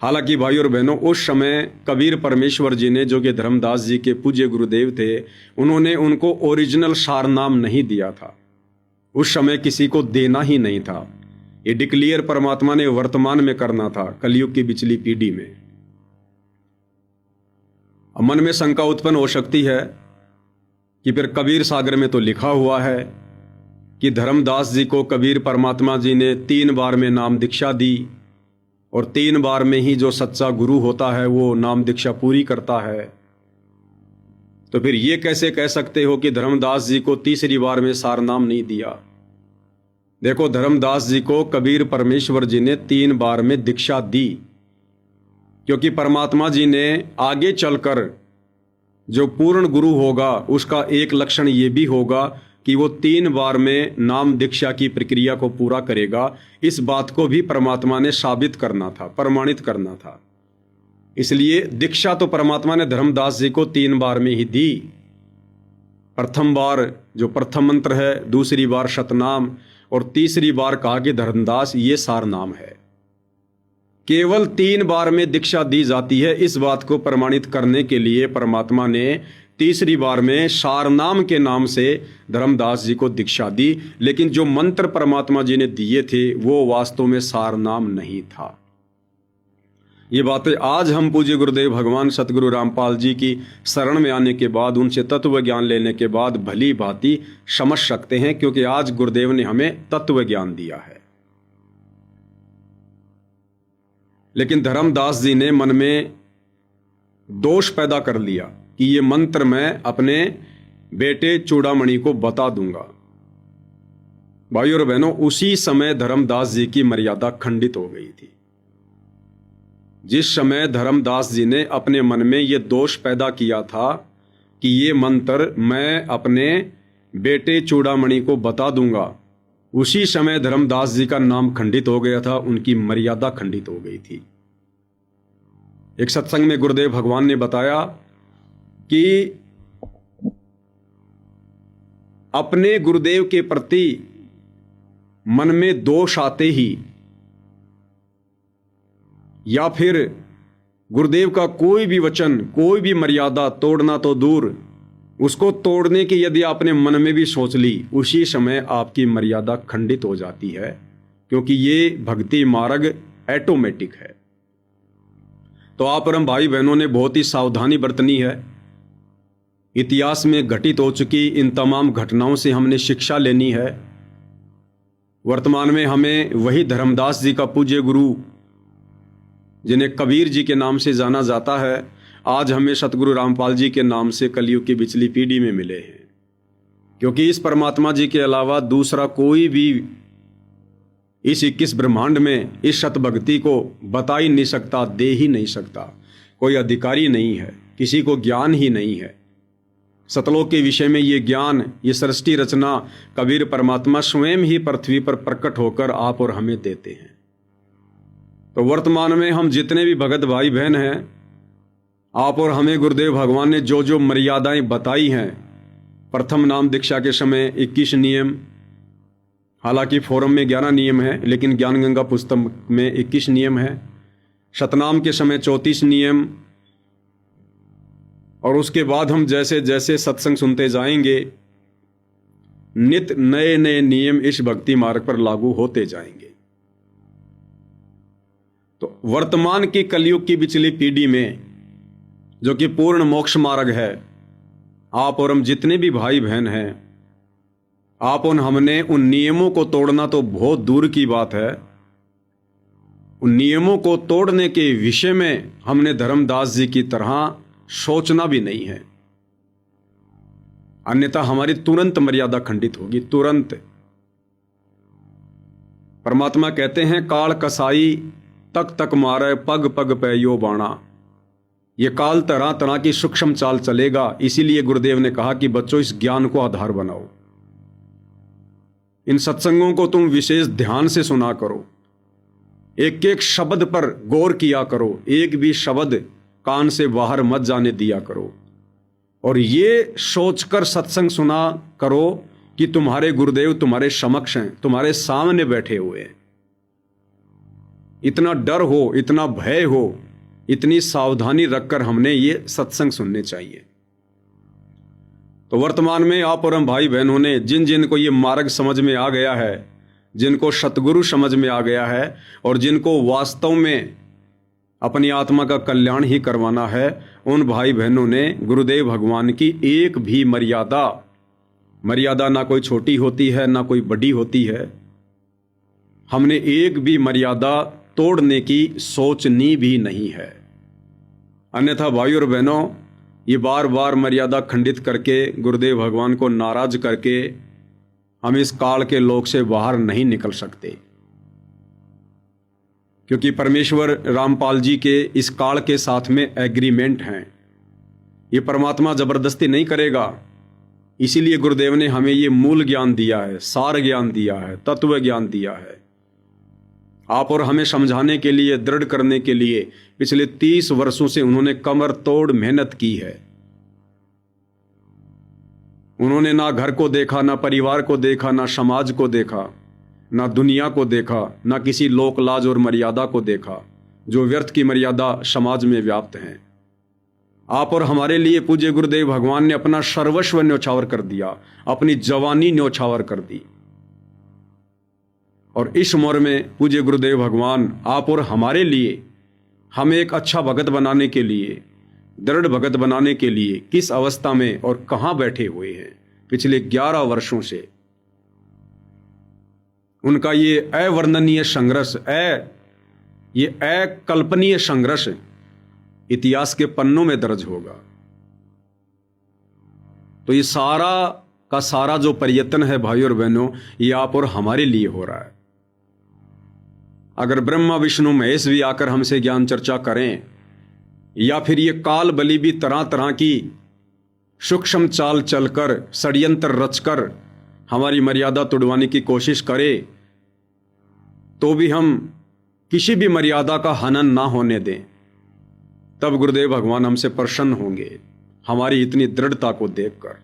हालांकि भाई और बहनों, उस समय कबीर परमेश्वर जी ने, जो कि धर्मदास जी के पूज्य गुरुदेव थे, उन्होंने उनको ओरिजिनल सार नाम नहीं दिया था। उस समय किसी को देना ही नहीं था। ये डिक्लेयर परमात्मा ने वर्तमान में करना था, कलयुग की पिछली पीढ़ी में। अब मन में शंका उत्पन्न हो सकती है कि फिर कबीर सागर में तो लिखा हुआ है कि धर्मदास जी को कबीर परमात्मा जी ने 3 बार में नाम दीक्षा दी, और 3 बार में ही जो सच्चा गुरु होता है वो नाम दीक्षा पूरी करता है। तो फिर ये कैसे कह सकते हो कि धर्मदास जी को तीसरी बार में सार नाम नहीं दिया? देखो, धर्मदास जी को कबीर परमेश्वर जी ने 3 बार में दीक्षा दी, क्योंकि परमात्मा जी ने आगे चलकर जो पूर्ण गुरु होगा उसका एक लक्षण ये भी होगा कि वो 3 बार में नाम दीक्षा की प्रक्रिया को पूरा करेगा। इस बात को भी परमात्मा ने साबित करना था, प्रमाणित करना था। इसलिए दीक्षा तो परमात्मा ने धर्मदास जी को 3 बार में ही दी। प्रथम बार जो प्रथम मंत्र है, दूसरी बार शतनाम, और तीसरी बार कहा कि धर्मदास, ये सार नाम है। केवल 3 बार में दीक्षा दी जाती है। इस बात को प्रमाणित करने के लिए परमात्मा ने तीसरी बार में सारनाम के नाम से धर्मदास जी को दीक्षा दी। लेकिन जो मंत्र परमात्मा जी ने दिए थे वो वास्तव में सारनाम नहीं था। ये बातें आज हम पूज्य गुरुदेव भगवान सतगुरु रामपाल जी की शरण में आने के बाद, उनसे तत्व ज्ञान लेने के बाद भली भांति समझ सकते हैं, क्योंकि आज गुरुदेव ने हमें तत्व ज्ञान दिया है। लेकिन धर्मदास जी ने मन में दोष पैदा कर लिया कि ये मंत्र मैं अपने बेटे चूड़ामणि को बता दूंगा। भाई और बहनों, उसी समय धर्मदास जी की मर्यादा खंडित हो गई थी। जिस समय धर्मदास जी ने अपने मन में ये दोष पैदा किया था कि ये मंत्र मैं अपने बेटे चूड़ामणि को बता दूंगा, उसी समय धर्मदास जी का नाम खंडित हो गया था, उनकी मर्यादा खंडित हो गई थी। एक सत्संग में गुरुदेव भगवान ने बताया कि अपने गुरुदेव के प्रति मन में दोष आते ही, या फिर गुरुदेव का कोई भी वचन, कोई भी मर्यादा तोड़ना तो दूर, उसको तोड़ने की यदि आपने मन में भी सोच ली, उसी समय आपकी मर्यादा खंडित हो जाती है, क्योंकि ये भक्ति मार्ग ऑटोमेटिक है। तो आप और हम भाई बहनों ने बहुत ही सावधानी बरतनी है। इतिहास में घटित हो चुकी इन तमाम घटनाओं से हमने शिक्षा लेनी है। वर्तमान में हमें वही धर्मदास जी का पूज्य गुरु, जिन्हें कबीर जी के नाम से जाना जाता है, आज हमें सतगुरु रामपाल जी के नाम से कलयुग की पिछली पीढ़ी में मिले हैं। क्योंकि इस परमात्मा जी के अलावा दूसरा कोई भी इस 21 ब्रह्मांड में इस सतभक्ति को बता ही नहीं सकता, दे ही नहीं सकता। कोई अधिकारी नहीं है, किसी को ज्ञान ही नहीं है। सतलोक के विषय में ये ज्ञान, ये सृष्टि रचना कबीर परमात्मा स्वयं ही पृथ्वी पर प्रकट होकर आप और हमें देते हैं। तो वर्तमान में हम जितने भी भगत भाई बहन हैं, आप और हमें गुरुदेव भगवान ने जो जो मर्यादाएं बताई हैं, प्रथम नाम दीक्षा के समय 21 नियम, हालांकि फोरम में 11 नियम है, लेकिन ज्ञान गंगा पुस्तक में 21 नियम है। शतनाम के समय 34 नियम, और उसके बाद हम जैसे जैसे सत्संग सुनते जाएंगे, नित नए नए नियम इस भक्ति मार्ग पर लागू होते जाएंगे। तो वर्तमान की कलयुग की पिछली पीढ़ी में, जो कि पूर्ण मोक्ष मार्ग है, आप और हम जितने भी भाई बहन हैं, आप और हमने उन नियमों को तोड़ना तो बहुत दूर की बात है। उन नियमों को तोड़ने के विषय में हमने धर्मदास जी की तरह सोचना भी नहीं है, अन्यथा हमारी तुरंत मर्यादा खंडित होगी, तुरंत। परमात्मा कहते हैं, काल कसाई तक तक मारे पग पग पे यो बाणा। ये काल तरह तरह की सूक्ष्म चाल चलेगा। इसीलिए गुरुदेव ने कहा कि बच्चों, इस ज्ञान को आधार बनाओ, इन सत्संगों को तुम विशेष ध्यान से सुना करो, एक एक शब्द पर गौर किया करो, एक भी शब्द कान से बाहर मत जाने दिया करो, और ये सोचकर सत्संग सुना करो कि तुम्हारे गुरुदेव तुम्हारे समक्ष हैं, तुम्हारे सामने बैठे हुए हैं। इतना डर हो, इतना भय हो, इतनी सावधानी रखकर हमने ये सत्संग सुनने चाहिए। तो वर्तमान में आप और हम भाई बहनों ने जिन जिन को ये मार्ग समझ में आ गया है, जिनको सतगुरु समझ में आ गया है और जिनको वास्तव में अपनी आत्मा का कल्याण ही करवाना है, उन भाई बहनों ने गुरुदेव भगवान की एक भी मर्यादा ना कोई छोटी होती है ना कोई बड़ी होती है, हमने एक भी मर्यादा तोड़ने की सोचनी भी नहीं है। अन्यथा भाई और बहनों, ये बार बार मर्यादा खंडित करके गुरुदेव भगवान को नाराज करके हम इस काल के लोक से बाहर नहीं निकल सकते, क्योंकि परमेश्वर रामपाल जी के इस काल के साथ में एग्रीमेंट हैं। ये परमात्मा जबरदस्ती नहीं करेगा, इसीलिए गुरुदेव ने हमें ये मूल ज्ञान दिया है, सार ज्ञान दिया है, तत्व ज्ञान दिया है। आप और हमें समझाने के लिए, दृढ़ करने के लिए पिछले 30 वर्षों से उन्होंने कमर तोड़ मेहनत की है। उन्होंने ना घर को देखा, ना परिवार को देखा, ना समाज को देखा, ना दुनिया को देखा, ना किसी लोक लाज और मर्यादा को देखा जो व्यर्थ की मर्यादा समाज में व्याप्त हैं। आप और हमारे लिए पूज्य गुरुदेव भगवान ने अपना सर्वस्व न्यौछावर कर दिया, अपनी जवानी न्यौछावर कर दी। और इस उम्र में पूज्य गुरुदेव भगवान आप और हमारे लिए, हमें एक अच्छा भगत बनाने के लिए, दृढ़ भगत बनाने के लिए किस अवस्था में और कहां बैठे हुए हैं पिछले 11 वर्षों से। उनका ये अवर्णनीय संघर्ष, ये अकल्पनीय संघर्ष इतिहास के पन्नों में दर्ज होगा। तो ये सारा का सारा जो प्रयत्न है भाई और बहनों, ये आप और हमारे लिए हो रहा है। अगर ब्रह्मा विष्णु महेश भी आकर हमसे ज्ञान चर्चा करें, या फिर ये काल बलि भी तरह तरह की सूक्ष्म चाल चलकर, षड्यंत्र रचकर हमारी मर्यादा तोड़वाने की कोशिश करे, तो भी हम किसी भी मर्यादा का हनन ना होने दें। तब गुरुदेव भगवान हमसे प्रसन्न होंगे हमारी इतनी दृढ़ता को देखकर।